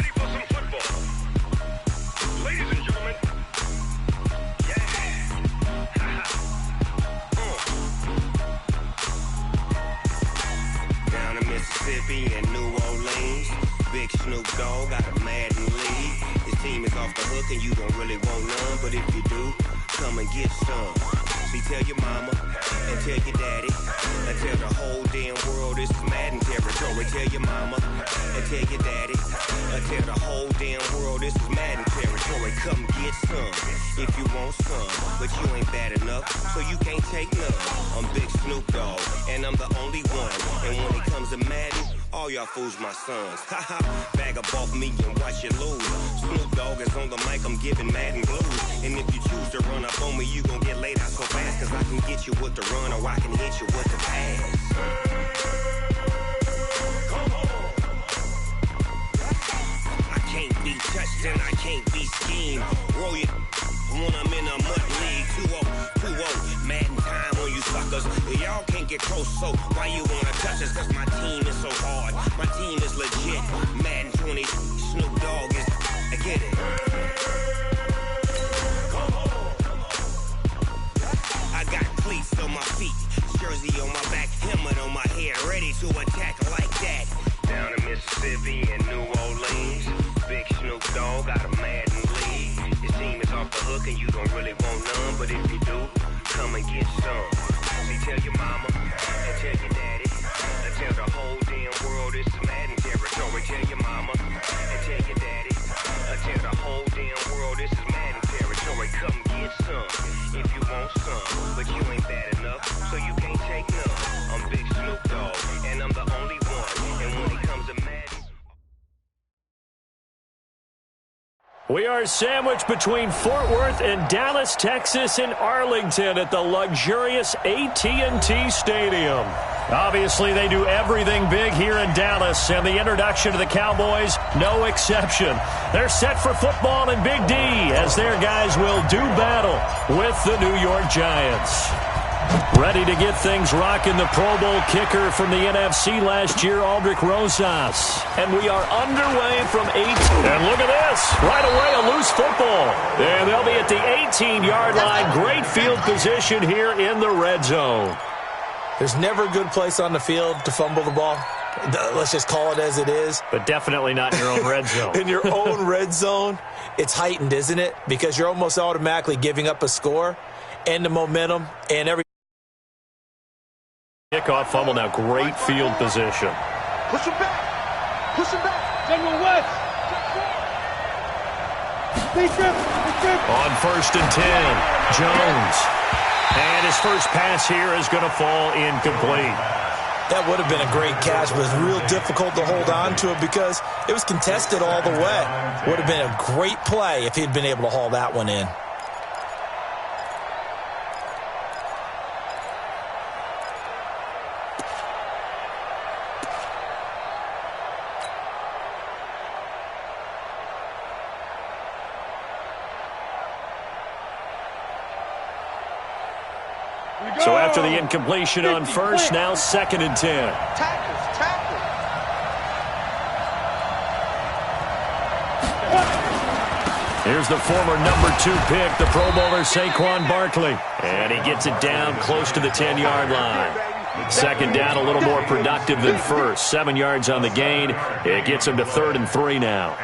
ready for some football? Ladies and gentlemen, down in Mississippi and New Orleans, Big Snoop Dogg got a Madden league. His team is off the hook and you don't really want none, but if you do, come and get some. See, tell your mama and tell your daddy and tell the whole damn world this is Madden territory. Tell your mama and tell your daddy and tell the whole damn world this is Madden territory. Come get some if you want some, but you ain't bad enough, so you can't take none. I'm Big Snoop Dogg and I'm the only one, and when it comes to Madden, all y'all fools my sons. Haha, bag up off me and watch you lose. Snoop Dogg is on the mic, I'm giving Madden blues. And if you choose to run up on me, you gon' get laid out so fast, cause I can get you with the run or I can hit you with the pass. Come on. I can't be touched and I can't be schemed. Roll you when I'm in a mud league. 2-0, Madden time on you suckers. Y'all can't get close, so why you wanna touch us? Cause my team is so hard, my team is legit. Madden 20, Snoop Dogg is, I get it. Come on. I got cleats on my feet, jersey on my back, helmet on my head, ready to attack like that. Down in Mississippi and New Orleans, Big Snoop Dogg got a Madden league. His team is off the hook and you don't really want none, but if you do, come and get some. See, tell your mama and tell your daddy and tell the whole damn world this is Madden territory. Tell your mama and tell your daddy and tell the whole damn world this is Madden territory. Come get some if you want some, but you ain't bad enough, so you can't take none. I'm Big Snoop Dogg and I'm the only one, and when it comes to Madden, we are sandwiched between Fort Worth and Dallas, Texas, and Arlington at the luxurious AT&T Stadium. Obviously, they do everything big here in Dallas, and the introduction to the Cowboys, no exception. They're set for football in Big D as their guys will do battle with the New York Giants. Ready to get things rocking, the Pro Bowl kicker from the NFC last year, Aldrich Rosas. And we are underway from 8. And look at this. Right away, a loose football. And they'll be at the 18-yard line. Great field position here in the red zone. There's never a good place on the field to fumble the ball. Let's just call it as it is. But definitely not in your own red zone. In your own red zone, it's heightened, isn't it? Because you're almost automatically giving up a score and the momentum and everything. Kickoff fumble now. Great field position. Push him back. Push him back. General West. On 1st and 10, Jones. And his first pass here is going to fall incomplete. That would have been a great catch, but it's real difficult to hold on to it because it was contested all the way. Would have been a great play if he'd been able to haul that one in. So after the incompletion on first, now 2nd and 10. Tackle. Here's the former number 2 pick, the Pro Bowler Saquon Barkley. And he gets it down close to the 10-yard line. 2nd down, a little more productive than first. 7 yards on the gain. It gets him to 3rd and 3 now.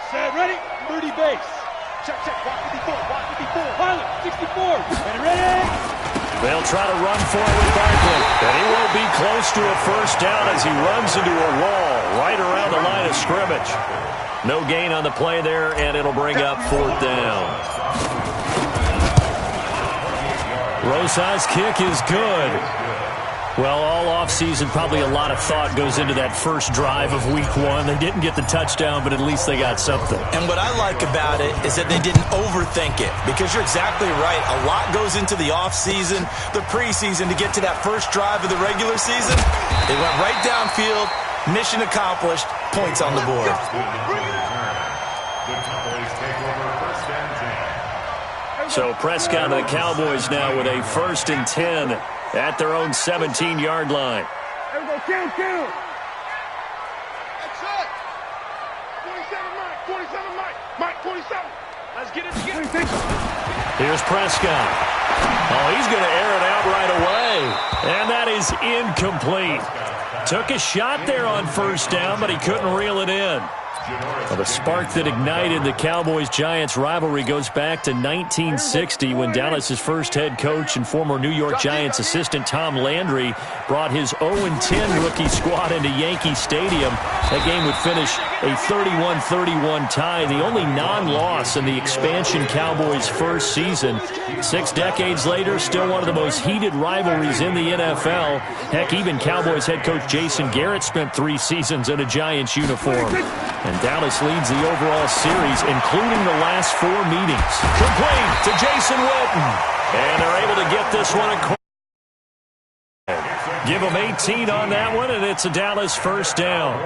Set, ready? Moody base. Check. Walk 54. Pilot, 64. Ready? They'll try to run for it with Barkley. And he will be close to a first down as he runs into a wall right around the line of scrimmage. No gain on the play there, and it'll bring up 4th down. Rosas' kick is good. Well, all offseason, probably a lot of thought goes into that first drive of Week 1. They didn't get the touchdown, but at least they got something. And what I like about it is that they didn't overthink it, because you're exactly right. A lot goes into the offseason, the preseason, to get to that first drive of the regular season. They went right downfield, mission accomplished, points on the board. So Prescott and the Cowboys now with a 1st and 10 at their own 17-yard line. There we go, kill. That's it. 27, Mike. 27, Mike, 27. Let's get it together. Here's Prescott. Oh, he's going to air it out right away. And that is incomplete. Took a shot there on first down, but he couldn't reel it in. Well, the spark that ignited the Cowboys-Giants rivalry goes back to 1960 when Dallas's first head coach and former New York Giants assistant Tom Landry brought his 0-10 rookie squad into Yankee Stadium. That game would finish a 31-31 tie, the only non-loss in the expansion Cowboys' first season. 6 decades later, still one of the most heated rivalries in the NFL. Heck, even Cowboys head coach Jason Garrett spent 3 seasons in a Giants uniform. And Dallas leads the overall series, including the last 4 meetings. Complete to Jason Witten. And they're able to get this one across. Give them 18 on that one, and it's a Dallas first down.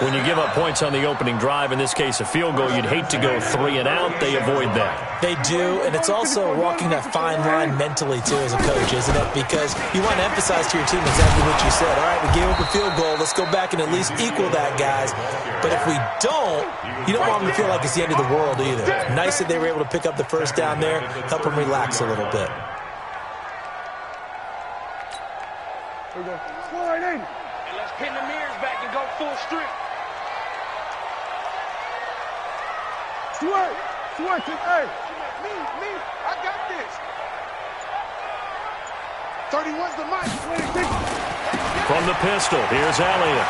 When you give up points on the opening drive, in this case a field goal, you'd hate to go 3 and out. They avoid that. They do, and it's also walking that fine line mentally, too, as a coach, isn't it? Because you want to emphasize to your team exactly what you said. All right, we gave up a field goal. Let's go back and at least equal that, guys. But if we don't, you don't want them to feel like it's the end of the world either. Nice that they were able to pick up the first down there, help them relax a little bit. Here we go. Slide in. And let's pin the mirrors back and go full strip. Sweat, hey. Me, I got this. 31's the mic. From the pistol, here's Elliott.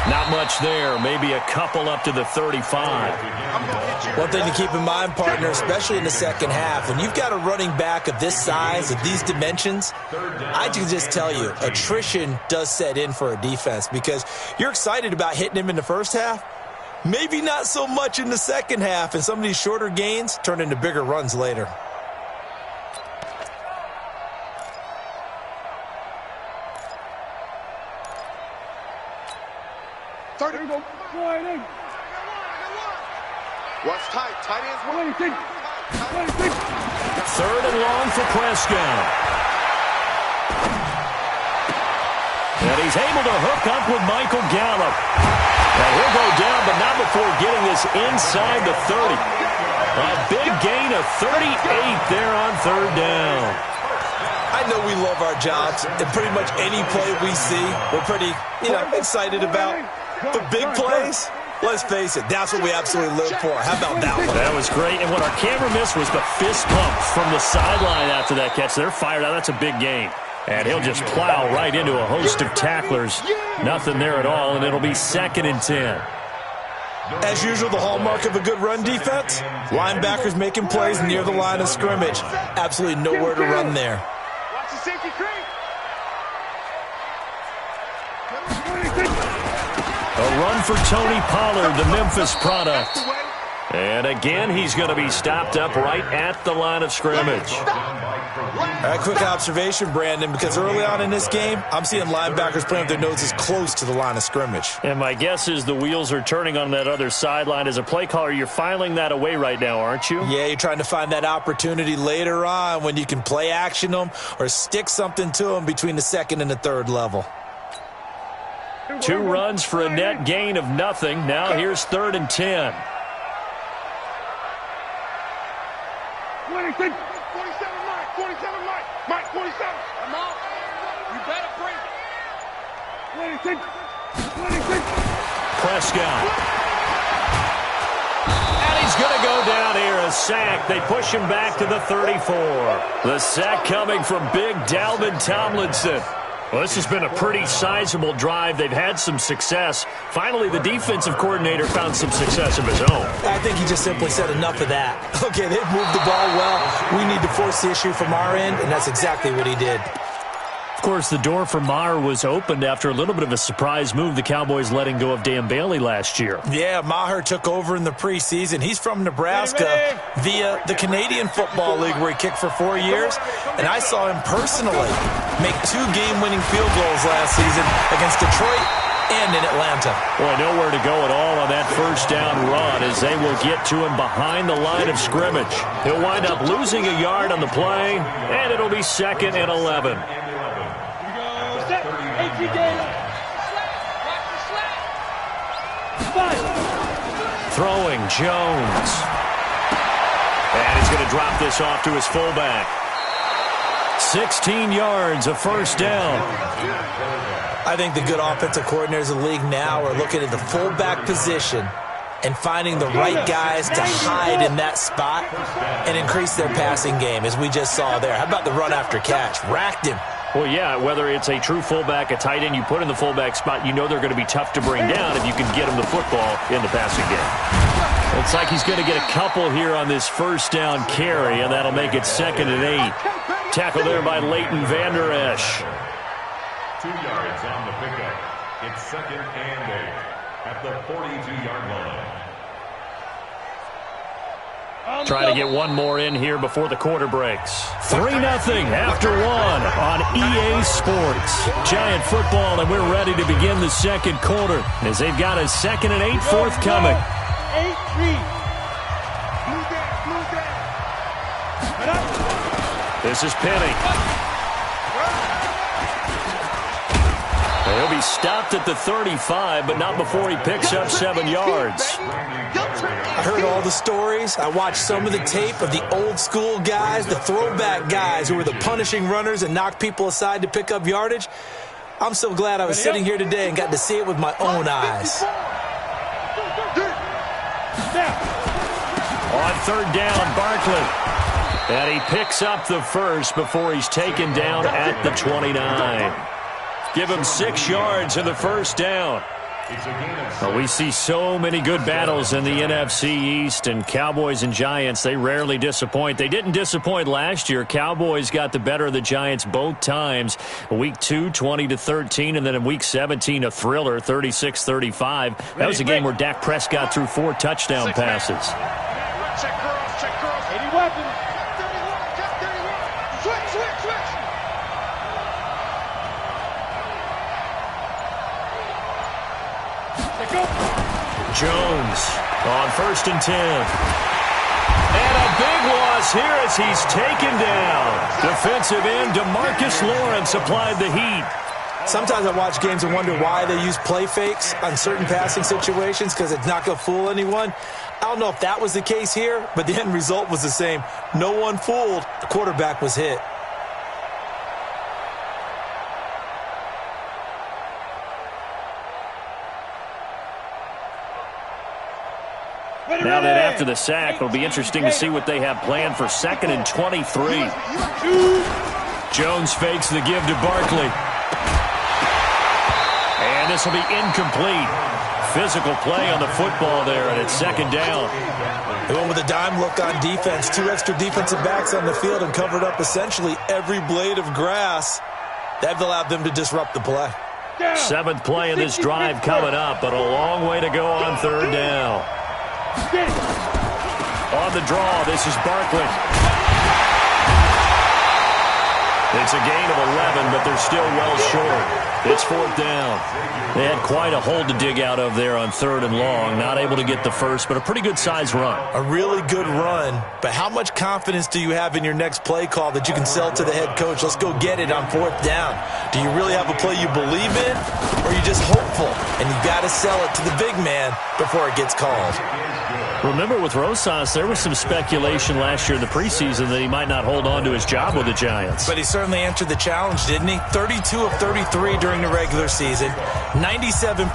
Not much there, maybe a couple up to the 35. One thing to keep in mind, partner, especially in the second half, when you've got a running back of this size, of these dimensions, I can just tell you, attrition does set in for a defense because you're excited about hitting him in the first half. Maybe not so much in the second half, and some of these shorter gains turn into bigger runs later. There we go. Slide in. What's tight? Tight ends one. 3rd and long for Prescott. And he's able to hook up with Michael Gallup. Now he'll go down, but not before getting this inside the 30. A big gain of 38 there on 3rd down. I know we love our jobs, and pretty much any play we see, we're pretty, excited about. But big plays, let's face it, that's what we absolutely live for. How about that one? That was great, and what our camera missed was the fist pump from the sideline after that catch. They're fired out. That's a big gain. And he'll just plow right into a host of tacklers. Nothing there at all, and it'll be 2nd and 10. As usual, the hallmark of a good run defense, linebackers making plays near the line of scrimmage. Absolutely nowhere to run there. Watch the safety creep. A run for Tony Pollard, the Memphis product. And again, he's going to be stopped up right at the line of scrimmage. All right, quick observation, Brandon, because early on in this game, I'm seeing linebackers playing with their noses close to the line of scrimmage. And my guess is the wheels are turning on that other sideline. As a play caller, you're filing that away right now, aren't you? Yeah, you're trying to find that opportunity later on when you can play action them or stick something to them between the 2nd and the 3rd level. 2 runs for a net gain of nothing. Now here's 3rd and 10. 47, Mike, 47. I'm out. You better bring it. 26. Prescott. And he's going to go down here, a sack. They push him back to the 34. The sack coming from big Dalvin Tomlinson. Well, this has been a pretty sizable drive. They've had some success. Finally, the defensive coordinator found some success of his own. I think he just simply said enough of that. Okay, they've moved the ball well. We need to force the issue from our end, and that's exactly what he did. Of course, the door for Maher was opened after a little bit of a surprise move, the Cowboys letting go of Dan Bailey last year. Yeah, Maher took over in the preseason. He's from Nebraska via the Canadian Football League where he kicked for 4 years. And I saw him personally make 2 game-winning field goals last season against Detroit and in Atlanta. Boy, nowhere to go at all on that first down run as they will get to him behind the line of scrimmage. He'll wind up losing a yard on the play, and it'll be 2nd and 11. Throwing Jones. And he's going to drop this off to his fullback. 16 yards, a first down. I think the good offensive coordinators in the league now are looking at the fullback position and finding the right guys to hide in that spot and increase their passing game, as we just saw there. How about the run after catch? Racked him. Well, yeah, whether it's a true fullback, a tight end you put in the fullback spot, you know they're going to be tough to bring down if you can get them the football in the passing game. Looks like he's going to get a couple here on this first down carry, and that'll make it 2nd and 8. Tackle there by Leighton Vander Esch. 2 yards on the pickup. It's 2nd and 8 at the 42-yard line. Trying to get one more in here before the quarter breaks. 3-0 after one on EA Sports. Giant football, and we're ready to begin the second quarter as they've got a 2nd and 8 forthcoming. 8-3. This is Penny. He'll be stopped at the 35, but not before he picks up 7 yards. I heard all the stories. I watched some of the tape of the old school guys, the throwback guys who were the punishing runners and knocked people aside to pick up yardage. I'm so glad I was sitting here today and got to see it with my own eyes. On 3rd down, Barkley. And he picks up the first before he's taken down at the 29. Give him 6 yards in the first down. Well, we see so many good battles in the NFC East, and Cowboys and Giants, they rarely disappoint. They didn't disappoint last year. Cowboys got the better of the Giants both times. Week 2, 20-13, and then in Week 17, a thriller, 36-35. That was a game where Dak Prescott threw 4 touchdown passes. Check girls. 80 weapons. Switch. Jones on 1st and 10. And a big loss here as he's taken down. Defensive end DeMarcus Lawrence applied the heat. Sometimes I watch games and wonder why they use play fakes on certain passing situations, because it's not going to fool anyone. I don't know if that was the case here, but the end result was the same. No one fooled. The quarterback was hit. Now that after the sack, it'll be interesting to see what they have planned for 2nd and 23. Jones fakes the give to Barkley. And this will be incomplete. Physical play on the football there, and it's 2nd down. They went with a dime look on defense. 2 extra defensive backs on the field and covered up essentially every blade of grass. That allowed them to disrupt the play. 7th play in this drive coming up, but a long way to go on 3rd down. On the draw, this is Barkley. It's a gain of 11, but they're still well short. It's 4th down. They had quite a hole to dig out of there on 3rd and long. Not able to get the first, but a pretty good-sized run. A really good run, but how much confidence do you have in your next play call that you can sell to the head coach? Let's go get it on 4th down. Do you really have a play you believe in, or are you just hopeful, and you've got to sell it to the big man before it gets called? Remember, with Rosas, there was some speculation last year in the preseason that he might not hold on to his job with the Giants. But he certainly answered the challenge, didn't he? 32 of 33 during the regular season, 97%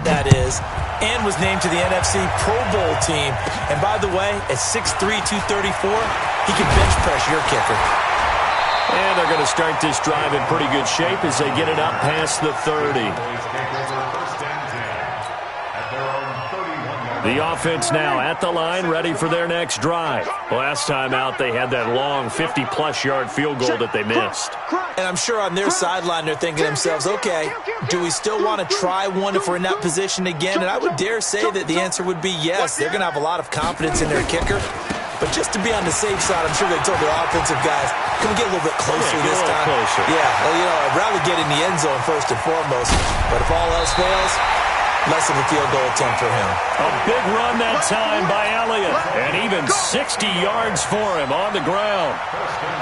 that is, and was named to the NFC Pro Bowl team. And by the way, at 6'3", 234, he can bench press your kicker. And they're going to start this drive in pretty good shape as they get it up past the 30. The offense now at the line, ready for their next drive. Last time out, they had that long 50-plus yard field goal that they missed. And I'm sure on their sideline, they're thinking to themselves, okay, do we still want to try one if we're in that position again? And I would dare say that the answer would be yes. They're going to have a lot of confidence in their kicker. But just to be on the safe side, I'm sure they told their offensive guys, can we get a little bit closer this time? Closer. Yeah, well, I'd rather get in the end zone first and foremost. But if all else fails, less of a field goal attempt for him. A big run that time by Elliott, and even 60 yards for him on the ground.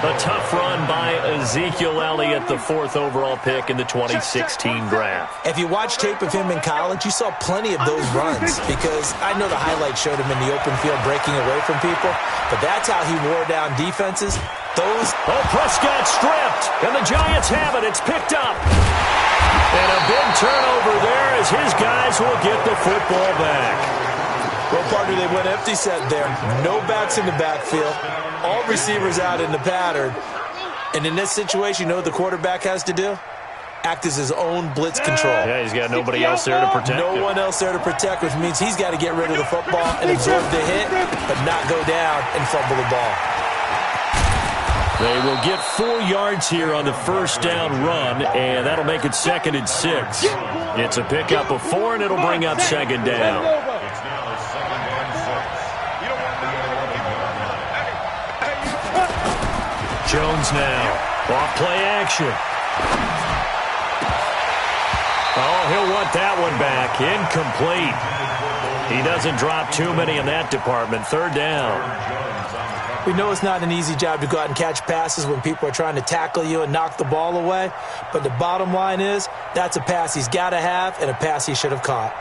A tough run by Ezekiel Elliott, the 4th overall pick in the 2016 draft. If you watch tape of him in college, you saw plenty of those runs, because I know the highlights showed him in the open field breaking away from people, but that's how he wore down defenses. Prescott stripped, and the Giants have it. It's picked up. And a big turnover there as his guys will get the football back. Well, partner, they went empty set there. No backs in the backfield. All receivers out in the pattern. And in this situation, you know what the quarterback has to do? Act as his own blitz control. Yeah, he's got nobody else there to protect him. No one else there to protect, which means he's got to get rid of the football and absorb the hit, but not go down and fumble the ball. They will get 4 yards here on the first down run, and that'll make it 2nd and 6. It's a pickup of 4, and it'll bring up 2nd down. It's now 2nd and 6. Jones now. Off play action. Oh, he'll want that one back. Incomplete. He doesn't drop too many in that department. 3rd down. We know it's not an easy job to go out and catch passes when people are trying to tackle you and knock the ball away. But the bottom line is, that's a pass he's got to have and a pass he should have caught.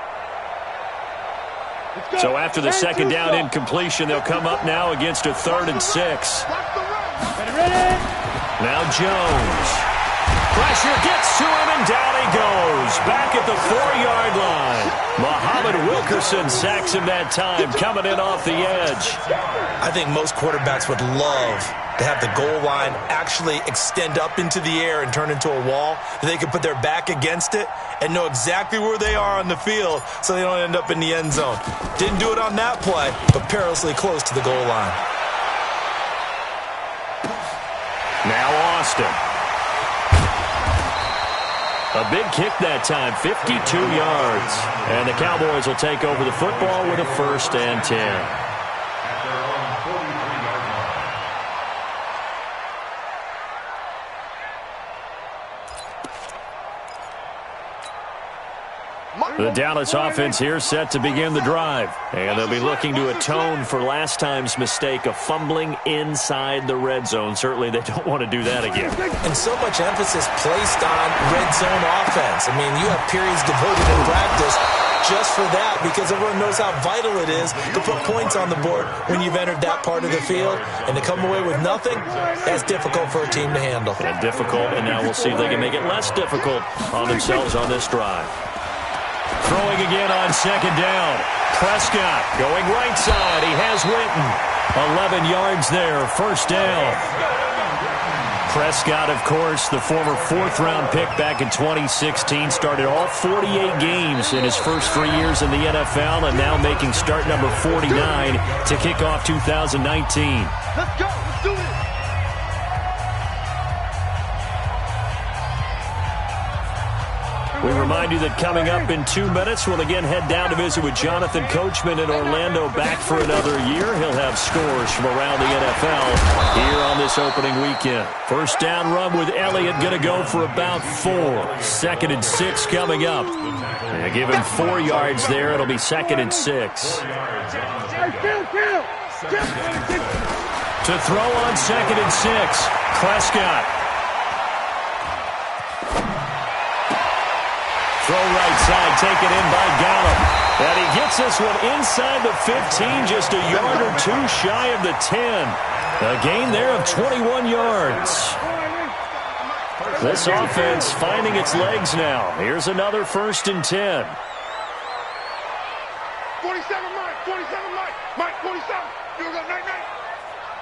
So after the 2nd down incompletion, they'll come up now against a 3rd and 6. Now Jones. Pressure gets to him, and down he goes. Back at the 4-yard line. Muhammad Wilkerson sacks him that time, coming in off the edge. I think most quarterbacks would love to have the goal line actually extend up into the air and turn into a wall. They could put their back against it and know exactly where they are on the field so they don't end up in the end zone. Didn't do it on that play, but perilously close to the goal line. Now Austin. A big kick that time, 52 yards. And the Cowboys will take over the football with a 1st and 10. At their own 43-yard line. The Dallas offense here set to begin the drive. And they'll be looking to atone for last time's mistake of fumbling inside the red zone. Certainly they don't want to do that again. And so much emphasis placed on red zone offense. I mean, you have periods devoted in practice just for that, because everyone knows how vital it is to put points on the board when you've entered that part of the field. And to come away with nothing, that's difficult for a team to handle. And difficult, and now we'll see if they can make it less difficult on themselves on this drive. Throwing again on 2nd down. Prescott going right side. He has Witten. 11 yards there. 1st down. Prescott, of course, the former 4th-round pick back in 2016, started all 48 games in his first 3 years in the NFL, and now making start number 49 to kick off 2019. Let's go. Let's do it. We remind you that coming up in 2 minutes, we'll again head down to visit with Jonathan Coachman in Orlando, back for another year. He'll have scores from around the NFL here on this opening weekend. 1st down run with Elliott, going to go for about 4. 2nd and 6 coming up. And give him 4 yards there. It'll be 2nd and 6. To throw on 2nd and 6, Prescott. Throw right side, taken in by Gallup. And he gets this one inside the 15, just a yard or 2 shy of the 10. A gain there of 21 yards. This offense finding its legs now. Here's another 1st and 10. 47, Mike. 47, Mike. Mike, 47. You go, night.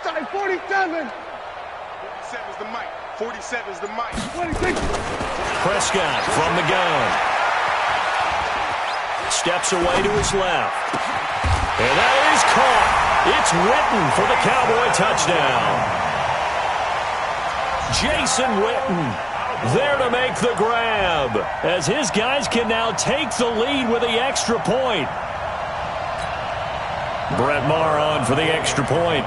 Sorry, 47. 47 is the Mike. 47 is the Mike. 26. Prescott from the gun. Steps away to his left. And that is caught. It's Witten for the Cowboy touchdown. Jason Witten there to make the grab, as his guys can now take the lead with the extra point. Brett Maher on for the extra point.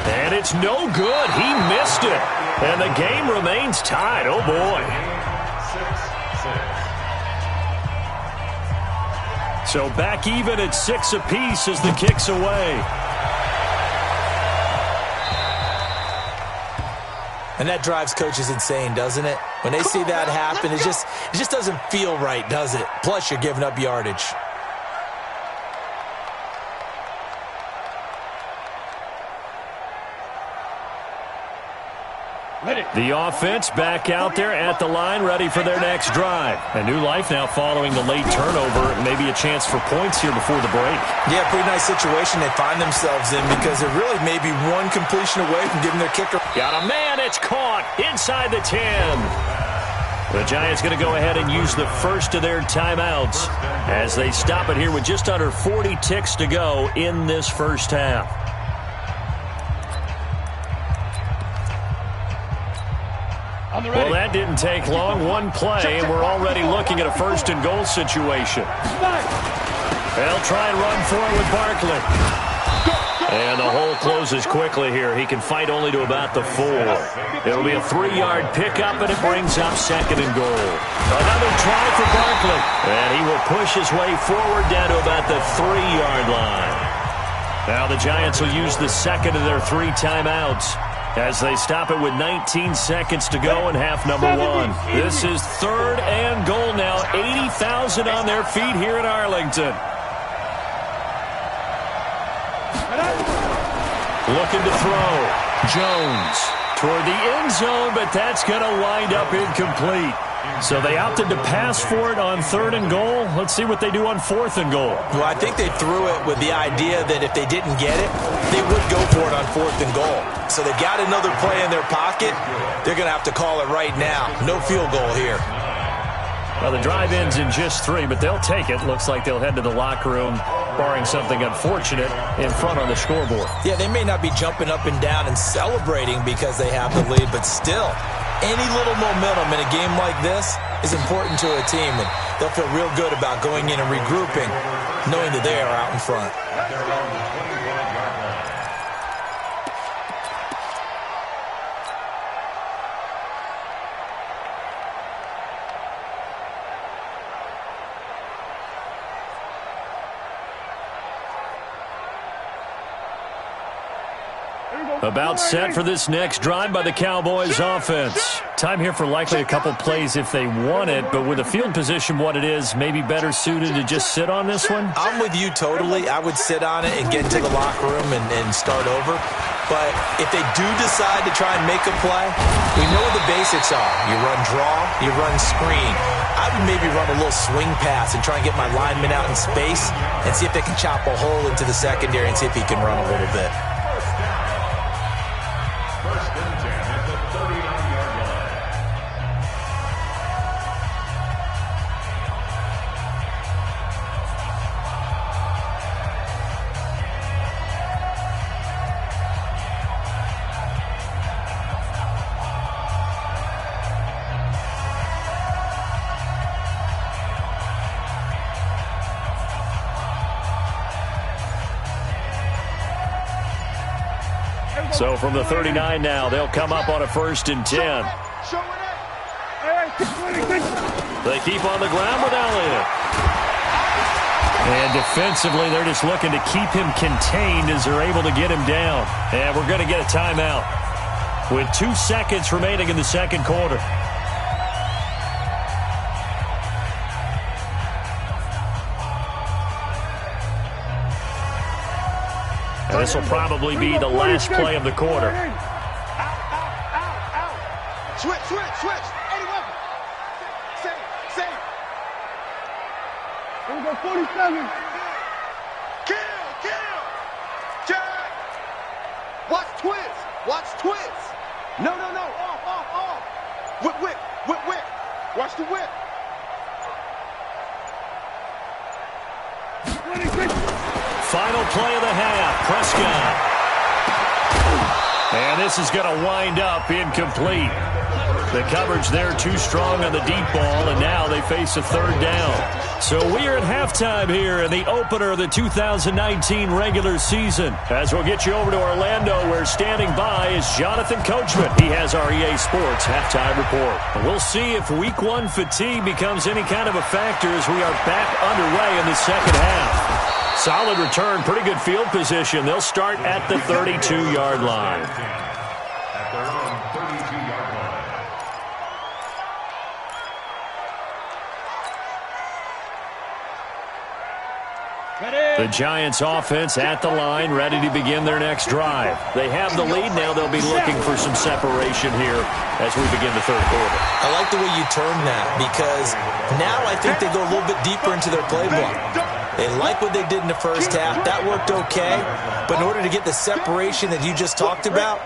And And it's no good. He missed it. And the game remains tied. Oh, boy. 6-6. So back even at 6 apiece as the kick's away. And that drives coaches insane, doesn't it? When they see that happen, it just doesn't feel right, does it? Plus, you're giving up yardage. The offense back out there at the line, ready for their next drive. A new life now following the late turnover. Maybe a chance for points here before the break. Yeah, pretty nice situation they find themselves in because they're really maybe one completion away from giving their kicker. Got a man, it's caught inside the 10. The Giants going to go ahead and use the first of their timeouts as they stop it here with just under 40 ticks to go in this first half. Well, that didn't take long. One play, and we're already looking at a first and goal situation. They'll try and run for it with Barkley. And the hole closes quickly here. He can fight only to about the 4. It'll be a 3-yard pickup, and it brings up second and goal. Another try for Barkley. And he will push his way forward down to about the 3-yard line. Now the Giants will use the second of their 3 timeouts as they stop it with 19 seconds to go in half number 1. This is third and goal now. 80,000 on their feet here in Arlington. Looking to throw. Jones toward the end zone, but that's going to wind up incomplete. So they opted to pass for it on third and goal. Let's see what they do on fourth and goal. Well, I think they threw it with the idea that if they didn't get it, they would go for it on fourth and goal. So they've got another play in their pocket. They're going to have to call it right now. No field goal here. Well, the drive ends in just 3, but they'll take it. Looks like they'll head to the locker room, barring something unfortunate, in front on the scoreboard. Yeah, they may not be jumping up and down and celebrating because they have the lead, but still, any little momentum in a game like this is important to a team, and they'll feel real good about going in and regrouping, knowing that they are out in front. About set for this next drive by the Cowboys offense. Time here for likely a couple plays if they want it, but with the field position what it is, maybe better suited to just sit on this one? I'm with you totally. I would sit on it and get into the locker room and start over. But if they do decide to try and make a play, we know what the basics are. You run draw, you run screen. I would maybe run a little swing pass and try and get my lineman out in space and see if they can chop a hole into the secondary and see if he can run a little bit. So from the 39 now, they'll come up on a 1st and 10. They keep on the ground with Elliott. And defensively, they're just looking to keep him contained as they're able to get him down. And we're going to get a timeout with 2 seconds remaining in the second quarter. And this will probably be the last play of the quarter. Switch. 81. Save. Here we go, 47. Kill. Jack. Watch twist. No. Off. Whip. Watch the whip. Final play of the half. Prescott. And this is going to wind up incomplete. The coverage there too strong on the deep ball, and now they face a third down. So we are at halftime here in the opener of the 2019 regular season. As we'll get you over to Orlando, where standing by is Jonathan Coachman. He has our EA Sports halftime report. And we'll see if week one fatigue becomes any kind of a factor as we are back underway in the second half. Solid return, pretty good field position. They'll start at the 32-yard line. At their own 32-yard line. The Giants offense at the line, ready to begin their next drive. They have the lead now. They'll be looking for some separation here as we begin the third quarter. I like the way you term that, because now I think they go a little bit deeper into their playbook. They like what they did in the first half. That worked okay. But in order to get the separation that you just talked about,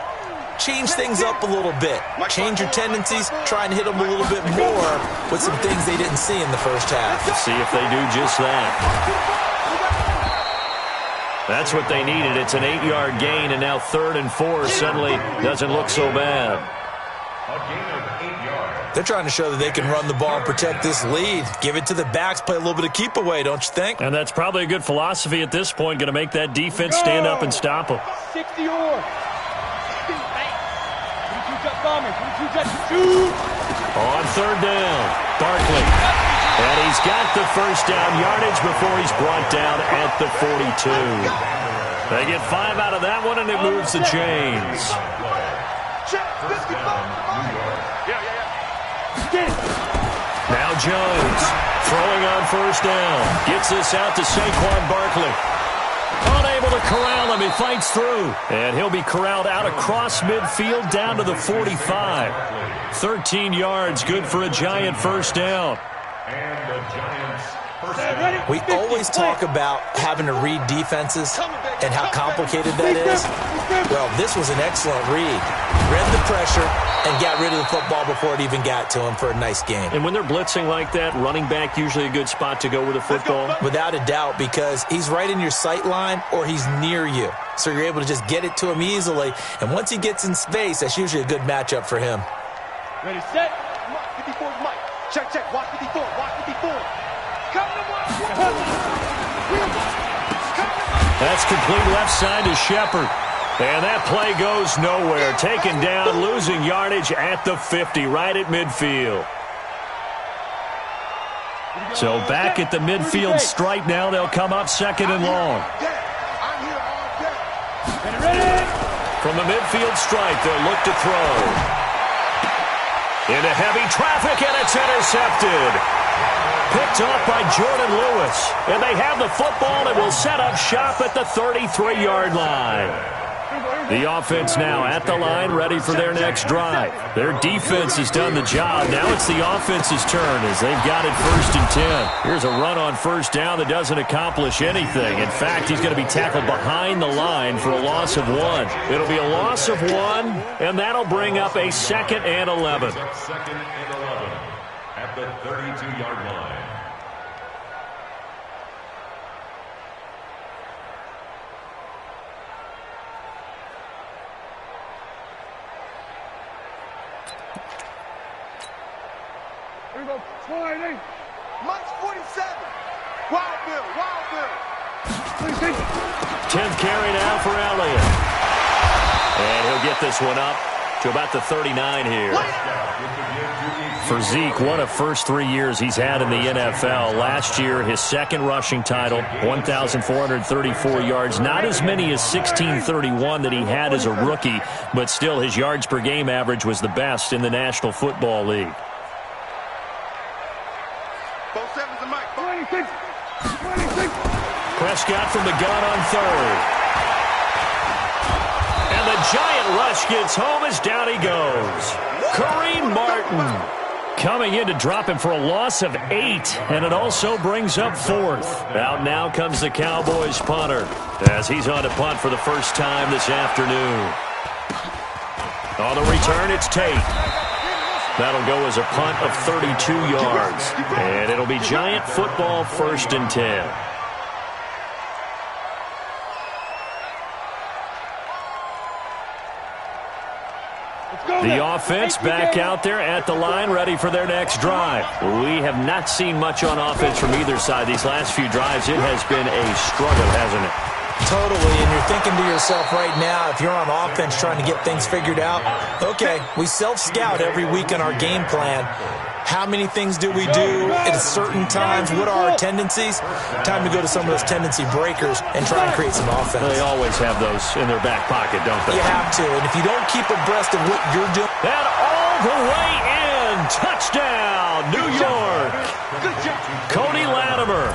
change things up a little bit. Change your tendencies. Try and hit them a little bit more with some things they didn't see in the first half. See if they do just that. That's what they needed. It's an 8-yard gain, and now 3rd and 4 suddenly doesn't look so bad. A gain of 8 yards. They're trying to show that they can run the ball and protect this lead. Give it to the backs, play a little bit of keep away, don't you think? And that's probably a good philosophy at this point, going to make that defense stand up and stop them. 60 or. On 3rd down, Barkley. And he's got the first down yardage before he's brought down at the 42. They get 5 out of that one, and it moves the chains. Now Jones throwing on 1st down. Gets this out to Saquon Barkley. Unable to corral him. He fights through. And he'll be corralled out across midfield down to the 45. 13 yards, good for a Giant first down. And the Giants first down. We always talk about having to read defenses and how complicated that is. Well, this was an excellent read. Read the pressure and got rid of the football before it even got to him for a nice game. And when they're blitzing like that, running back usually a good spot to go with the football? Without a doubt, because he's right in your sight line or he's near you. So you're able to just get it to him easily. And once he gets in space, that's usually a good matchup for him. Ready, set. 54 is Mike. Check, check. Watch 54. Watch 54. That's complete left side to Shepard. And that play goes nowhere. Taken down, losing yardage at the 50, right at midfield. So back at the midfield stripe now. They'll come up 2nd and long. From the midfield stripe, they'll look to throw. Into heavy traffic, and it's intercepted. Picked off by Jordan Lewis. And they have the football and will set up shop at the 33-yard line. The offense now at the line, ready for their next drive. Their defense has done the job. Now it's the offense's turn as they've got it 1st and 10. Here's a run on 1st down that doesn't accomplish anything. In fact, he's going to be tackled behind the line for a loss of 1. It'll be a loss of 1, and that'll bring up a 2nd and 11. 2nd and 11 at the 32-yard line. Here we go. 20. Mike's 47. Wild Bill. Wild Bill. 10th carry now for Elliott. And he'll get this one up to about the 39 here. For Zeke, one of first 3 years he's had in the NFL. Last year, his 2nd rushing title, 1,434 yards. Not as many as 1,631 that he had as a rookie, but still his yards per game average was the best in the National Football League. Prescott from the gun on 3rd. And the Giant rush gets home as down he goes. Kareem Martin coming in to drop him for a loss of 8, and it also brings up 4th. Out now comes the Cowboys punter as he's on to punt for the first time this afternoon. On the return, it's Tate. That'll go as a punt of 32 yards. And it'll be Giant football 1st and 10. The offense back out there at the line, ready for their next drive. We have not seen much on offense from either side these last few drives. It has been a struggle, hasn't it? Totally, and you're thinking to yourself right now, if you're on offense trying to get things figured out, okay, we self-scout every week on our game plan. How many things do we do at certain times? What are our tendencies? Time to go to some of those tendency breakers and try and create some offense. They always have those in their back pocket, don't they? You have to, and if you don't keep abreast of what you're doing. And all the way in, touchdown, New York. Cody Latimer,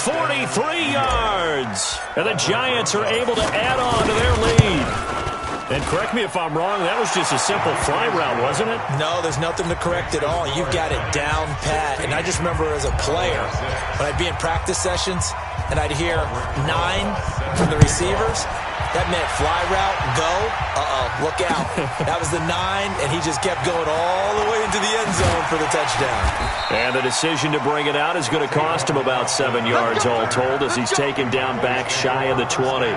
43 yards. And the Giants are able to add on to their lead. And correct me if I'm wrong, that was just a simple fly route, wasn't it? No, there's nothing to correct at all. You've got it down pat. And I just remember as a player, when I'd be in practice sessions and I'd hear 9 from the receivers, that meant fly route, go, look out. That was the 9, and he just kept going all the way into the end zone for the touchdown. And the decision to bring it out is going to cost him about 7 yards all told as he's taken down back shy of the 20.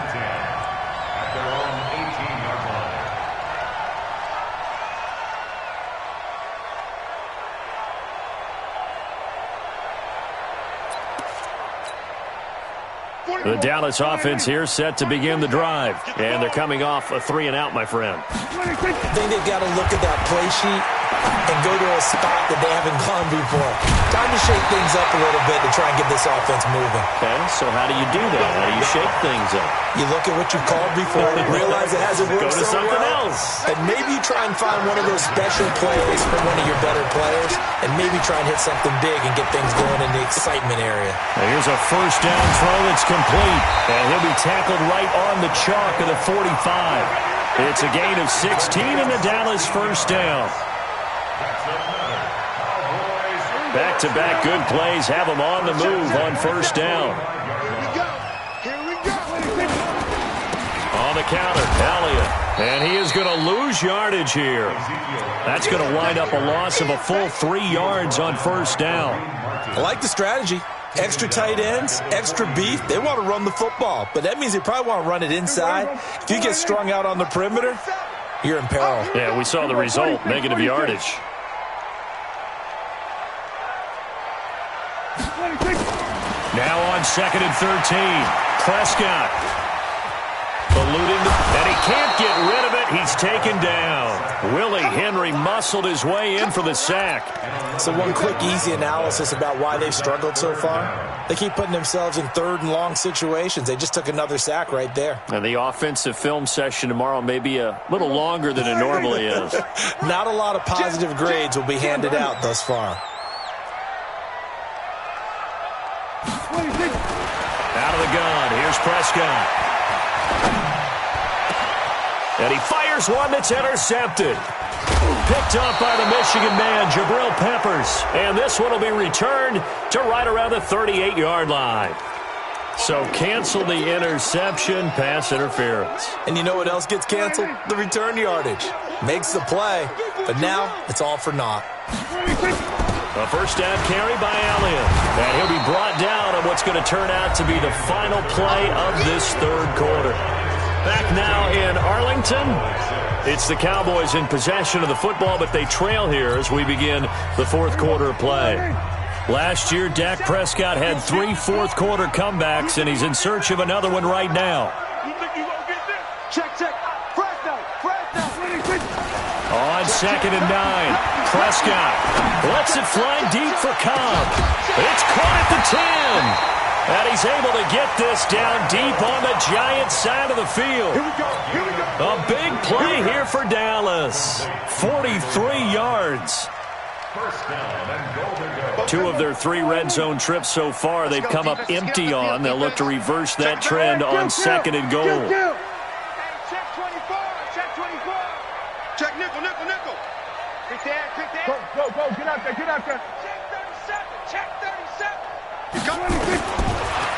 The Dallas offense here set to begin the drive. And they're coming off a 3-and-out, my friend. I think they've got to look at that play sheet and go to a spot that they haven't gone before. Time to shake things up a little bit to try and get this offense moving. Okay, so how do you do that? How do you shake things up? You look at what you called before and realize it hasn't worked so well. Go to something else. And maybe you try and find one of those special plays from one of your better players and maybe try and hit something big and get things going in the excitement area. Now here's a first down throw that's complete. And he'll be tackled right on the chalk of the 45. It's a gain of 16 and the Dallas first down. Back-to-back good plays have them on the move on first down. Here we go. On the counter, Elliott. And he is going to lose yardage here. That's going to wind up a loss of a full 3 yards on first down. I like the strategy. Extra tight ends, extra beef. They want to run the football, but that means they probably want to run it inside. If you get strung out on the perimeter, you're in peril. Yeah, we saw the result, negative yardage. Now on 2nd and 13, Prescott. Eluding, and he can't get rid of it. He's taken down. Willie Henry muscled his way in for the sack. So one quick, easy analysis about why they've struggled so far. They keep putting themselves in 3rd and long situations. They just took another sack right there. And the offensive film session tomorrow may be a little longer than it normally is. Not a lot of positive grades will be handed out thus far. Out of the gun, here's Prescott. And he fires one that's intercepted. Picked up by the Michigan man, Jabril Peppers. And this one will be returned to right around the 38-yard line. So cancel the interception, pass interference. And you know what else gets canceled? The return yardage. Makes the play, but now it's all for naught. A first down carry by Elliott. And he'll be brought down on what's going to turn out to be the final play of this 3rd quarter. Back now in Arlington. It's the Cowboys in possession of the football, but they trail here as we begin the 4th quarter play. Last year, Dak Prescott had 3 fourth-quarter comebacks, and he's in search of another one right now. Check. Press down. On 2nd and 9, Prescott lets it fly deep for Cobb. It's caught at the 10. And he's able to get this down deep on the Giants' side of the field. Here we go. A big play here for Dallas. 43 yards. First down and goal to go. 2 of their 3 red zone trips so far they've come up empty on. They'll look to reverse that trend on 2nd and goal. Check 24. Check nickel. Quick there. Go. Get out there. Check 37.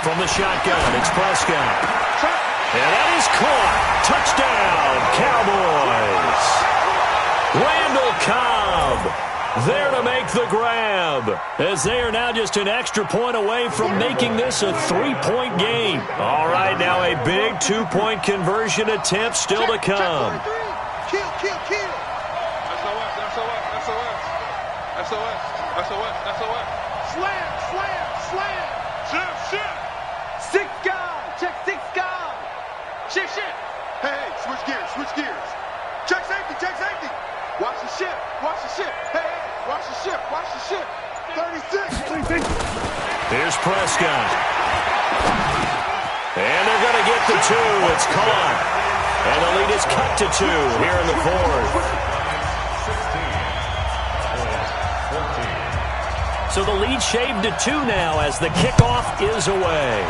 From the shotgun, it's Prescott. And that is caught. Touchdown, Cowboys. Randall Cobb there to make the grab, as they are now just an extra point away from making this a 3-point game. All right, now a big 2-point conversion attempt still to come. Kill. Slam, slam, slam. Shift. 6 guard. Check 6 guard. Shift. Hey, switch gears. Check safety. Watch the shift. Hey, watch the shift. 36. Here's Prescott. And they're going to get the 2. It's caught. And the lead is cut to 2 here in the fourth. So the lead shaved to 2 now as the kickoff is away.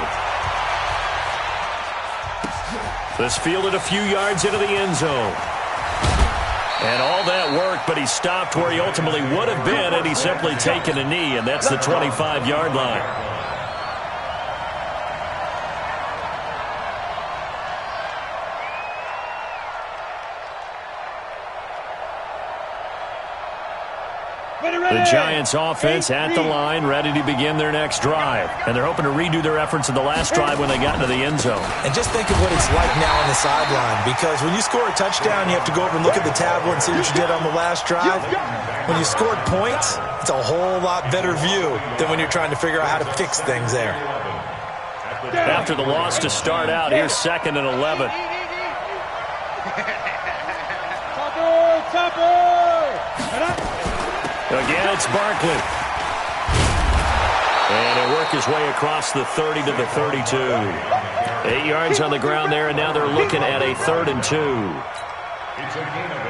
This fielded a few yards into the end zone. And all that work, but he stopped where he ultimately would have been had he simply taken a knee, and that's the 25-yard line. The Giants offense at the line, ready to begin their next drive. And they're hoping to redo their efforts in the last drive when they got into the end zone. And just think of what it's like now on the sideline, because when you score a touchdown, you have to go over and look at the tablet and see what you did on the last drive. When you scored points, it's a whole lot better view than when you're trying to figure out how to fix things there. After the loss to start out, here's 2nd and 11. Again, it's Barkley. And he'll work his way across the 30 to the 32. 8 yards on the ground there, and now they're looking at a 3rd and 2.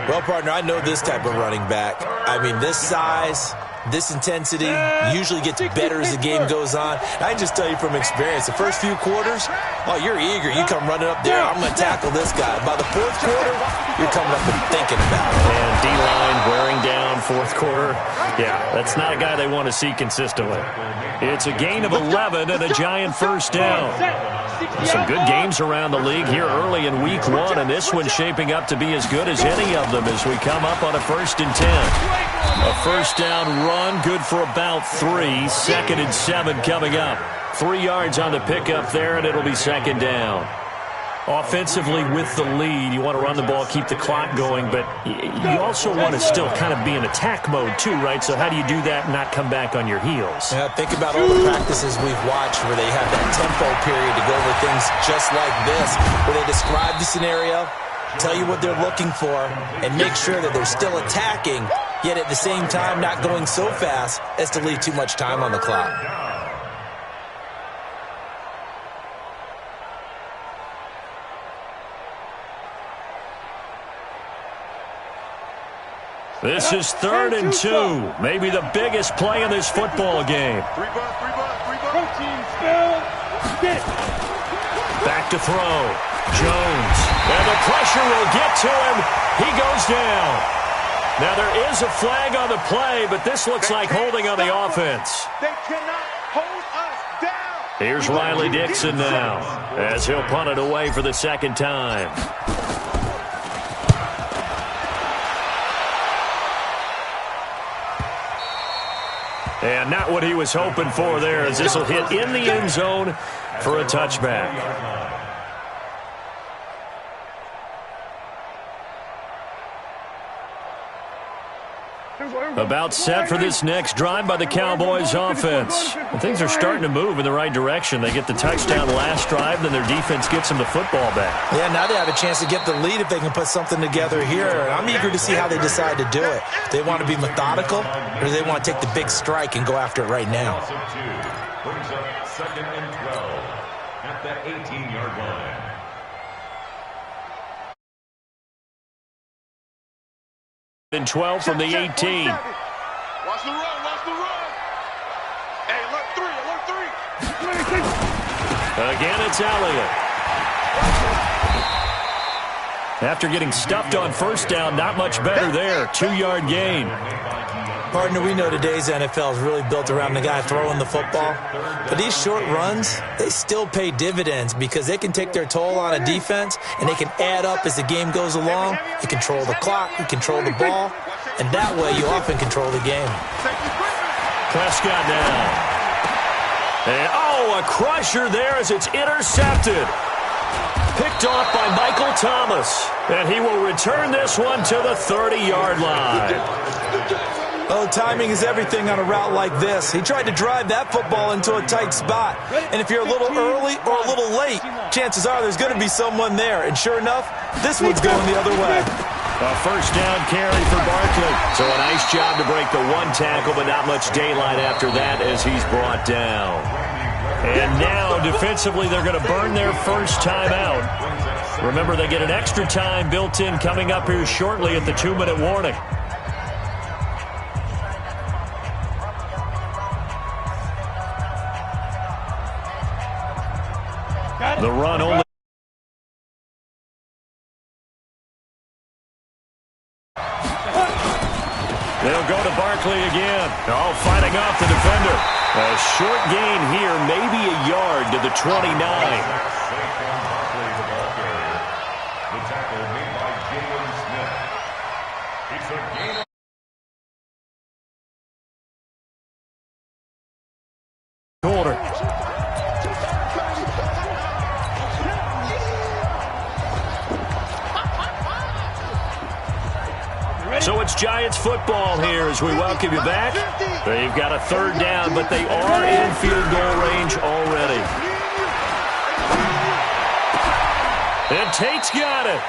Well, partner, I know this type of running back. I mean, this size, this intensity usually gets better as the game goes on. And I can just tell you from experience, the first few quarters, oh, you're eager. You come running up there, I'm going to tackle this guy. By the 4th quarter, you're coming up and thinking about it. And D-line wearing down 4th quarter. Yeah, that's not a guy they want to see consistently. It's a gain of 11 and a Giant first down. Some good games around the league here early in week 1, and this one's shaping up to be as good as any of them as we come up on a 1st and 10. A first down run, good for about 3. 2nd and 7 coming up. 3 yards on the pickup there, and it'll be 2nd down. Offensively with the lead, you want to run the ball, keep the clock going, but you also want to still kind of be in attack mode too, right? So how do you do that and not come back on your heels? Yeah, think about all the practices we've watched where they have that tempo period to go over things just like this, where they describe the scenario, tell you what they're looking for, and make sure that they're still attacking, yet at the same time not going so fast as to leave too much time on the clock. This is 3rd and 2. Maybe the biggest play in this football game. Back to throw. Jones. And the pressure will get to him. He goes down. Now there is a flag on the play, but this looks like holding on the offense. They cannot hold us down. Here's Riley Dixon now as he'll punt it away for the 2nd time. And not what he was hoping for there, as this will hit in the end zone for a touchback. About set for this next drive by the Cowboys offense. And things are starting to move in the right direction. They get the touchdown last drive, then their defense gets them the football back. Yeah, now they have a chance to get the lead if they can put something together here. I'm eager to see how they decide to do it. They want to be methodical, or do they want to take the big strike and go after it right now? Brings up 2nd and 12 at the 18-yard line. And 12 from the 18. Watch the run. Hey, alert 3. Again, it's Elliott. After getting stuffed on first down, not much better there. 2-yard gain. Partner, we know today's NFL is really built around the guy throwing the football. But these short runs, they still pay dividends because they can take their toll on a defense and they can add up as the game goes along. You control the clock, you control the ball, and that way you often control the game. Prescott now. And, a crusher there as it's intercepted. picked off by Michael Thomas. And he will return this one to the 30-yard line. Oh, timing is everything on a route like this. He tried to drive that football into a tight spot. And if you're a little early or a little late, chances are there's going to be someone there. And sure enough, this one's going the other way. A first down carry for Barkley. So a nice job to break the one tackle, but not much daylight after that as he's brought down. And now, defensively, they're going to burn their first timeout. Remember, they get an extra time built in coming up here shortly at the 2-minute warning. The run only. They'll go to Barkley again. Oh, fighting off the defender. A short gain here, maybe a yard to the 29. The tackle made by Jalen Smith. It's a gain of quarter. So it's Giants football here as we welcome you back. They've got a third down, but they are in field goal range already. And Tate's got it.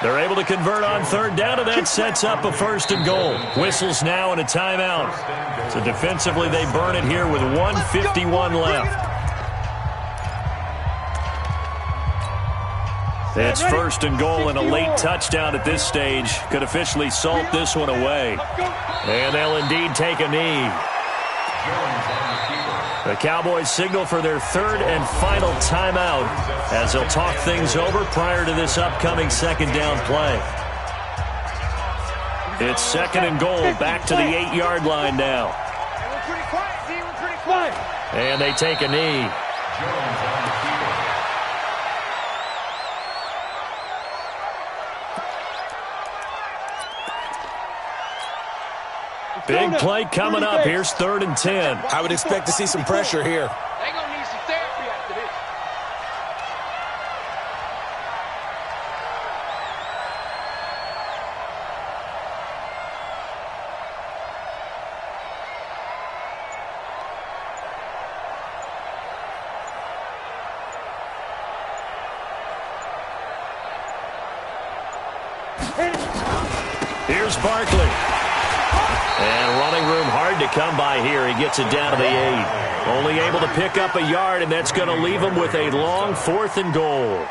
They're able to convert on third down, and that sets up a first and goal. Whistles now and a timeout. So defensively, they burn it here with 1:51 left. It's first and goal, and a late touchdown at this stage could officially salt this one away. And they'll indeed take a knee. The Cowboys signal for their third and final timeout as they'll talk things over prior to this upcoming second down play. It's second and goal, back to the 8-yard line now. And they take a knee. Big play coming up. Here's 3rd and 10. I would expect to see some pressure here. They're going to need some therapy after this. Here's Barkley. And running room hard to come by here. He gets it down to the 8. Only able to pick up a yard, and that's going to leave him with a long 4th and goal.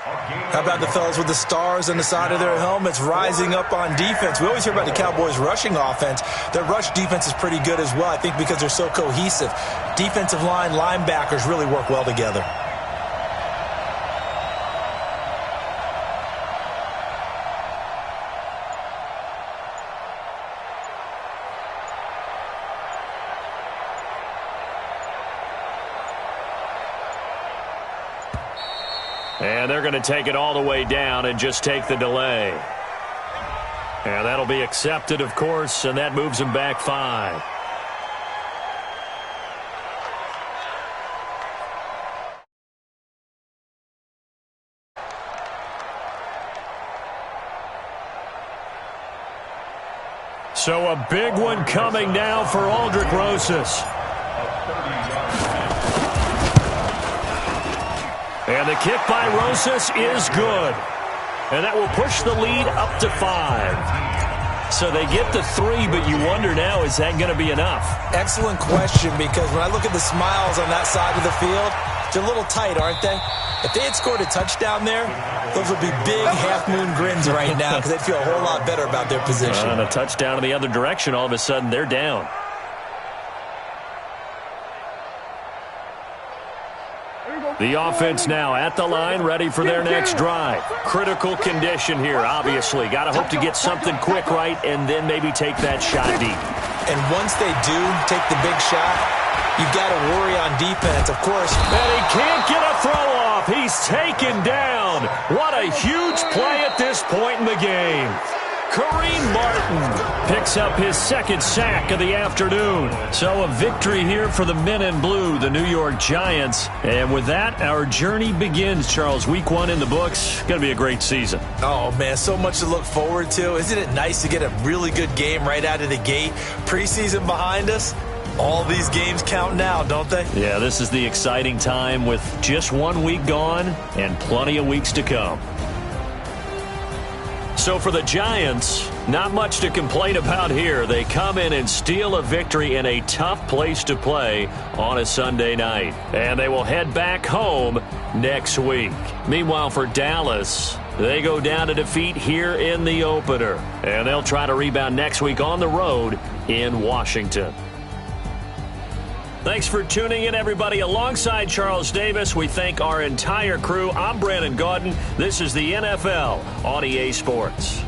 How about the fellas with the stars on the side of their helmets rising up on defense? We always hear about the Cowboys' rushing offense. Their rush defense is pretty good as well, I think, because they're so cohesive. Defensive line, linebackers really work well together. And they're going to take it all the way down and just take the delay. And that'll be accepted, of course, and that moves them back 5. So a big one coming now for Aldrick Rosas. And the kick by Rosas is good. And that will push the lead up to 5. So they get the 3, but you wonder now, is that going to be enough? Excellent question, because when I look at the smiles on that side of the field, they're a little tight, aren't they? If they had scored a touchdown there, those would be big half-moon grins right now because they'd feel a whole lot better about their position. And a touchdown in the other direction, all of a sudden they're down. The offense now at the line, ready for their next drive. Critical condition here, obviously. Got to hope to get something quick right and then maybe take that shot deep. And once they do take the big shot, you've got to worry on defense, of course. And he can't get a throw off. He's taken down. What a huge play at this point in the game. Kareem Martin picks up his second sack of the afternoon. So a victory here for the men in blue, the New York Giants. And with that, our journey begins, Charles. Week 1 in the books. Going to be a great season. Oh, man, so much to look forward to. Isn't it nice to get a really good game right out of the gate? Preseason behind us. All these games count now, don't they? Yeah, this is the exciting time with just 1 week gone and plenty of weeks to come. So for the Giants, not much to complain about here. They come in and steal a victory in a tough place to play on a Sunday night. And they will head back home next week. Meanwhile, for Dallas, they go down to defeat here in the opener. And they'll try to rebound next week on the road in Washington. Thanks for tuning in, everybody. Alongside Charles Davis, we thank our entire crew. I'm Brandon Gaudin. This is the NFL on EA Sports.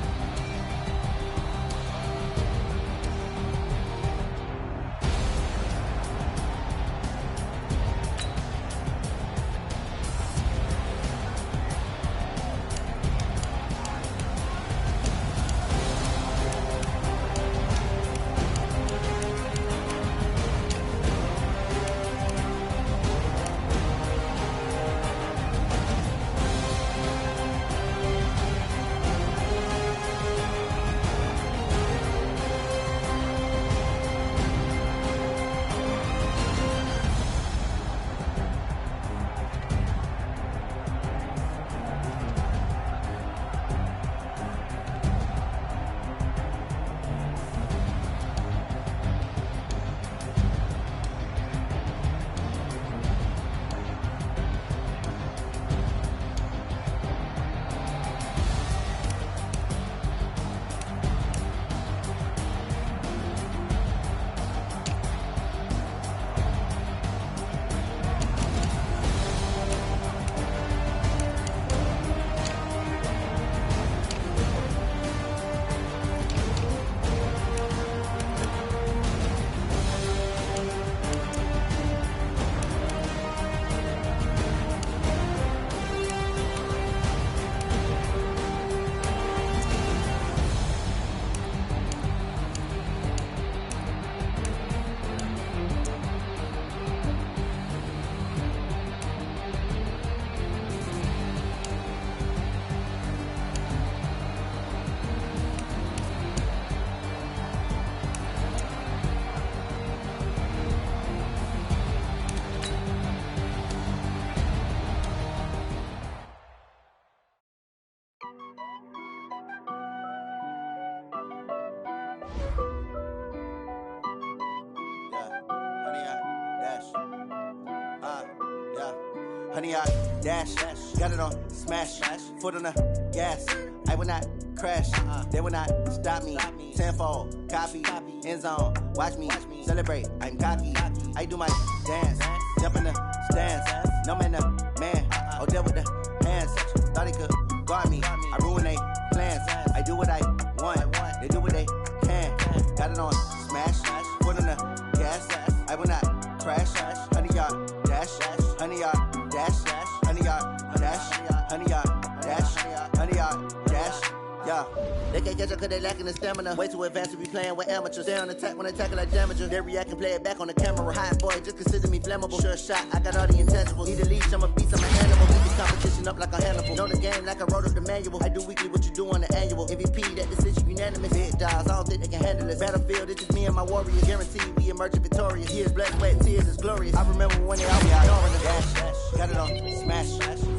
Honey, I dash, got it on smash, foot on the gas. I will not crash, they will not stop me. Tenfold, copy, end zone, watch me celebrate. I'm cocky, I do my dance, jump in the stands. No man, man, oh, deal with the hands. Thought he could guard me, I ruin they plans. I do what I want, they do what they can. Got it on smash, foot on the gas. I will not crash, honey, y'all dash, honey, y'all dash, honey, y'all dash, honey, y'all dash, honey, y'all dash, yeah. They can't catch up cause they lacking the stamina. Way too advanced to be playing with amateurs. Stay on attack when they tackle like damagers. They react and play it back on the camera. Hot boy, just consider me flammable. Sure shot, I got all the intangibles. Need a leash, I'm a beast, I'm an animal. Keep the competition up like a Hannibal. Know the game like I wrote up the manual. I do weekly what you do on the annual. MVP, that decision unanimous. Big dogs, I don't think they can handle it. Battlefield, it's just me and my warriors. Guaranteed we emerging victorious. Years, blood, sweat, tears is glorious. I remember when they always ignoring the dash. Got it on smash,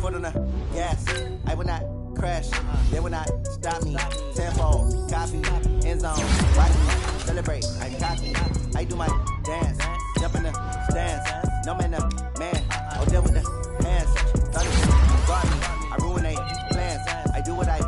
foot on the gas. I will not crash, they will not stop me. Tenfold, copy, end zone, watch me celebrate. I'm cocky, I do my dance, jump in the stands. No man, man, oh, deal with the hands. Thought it guard me, I ruin they plans. I do what I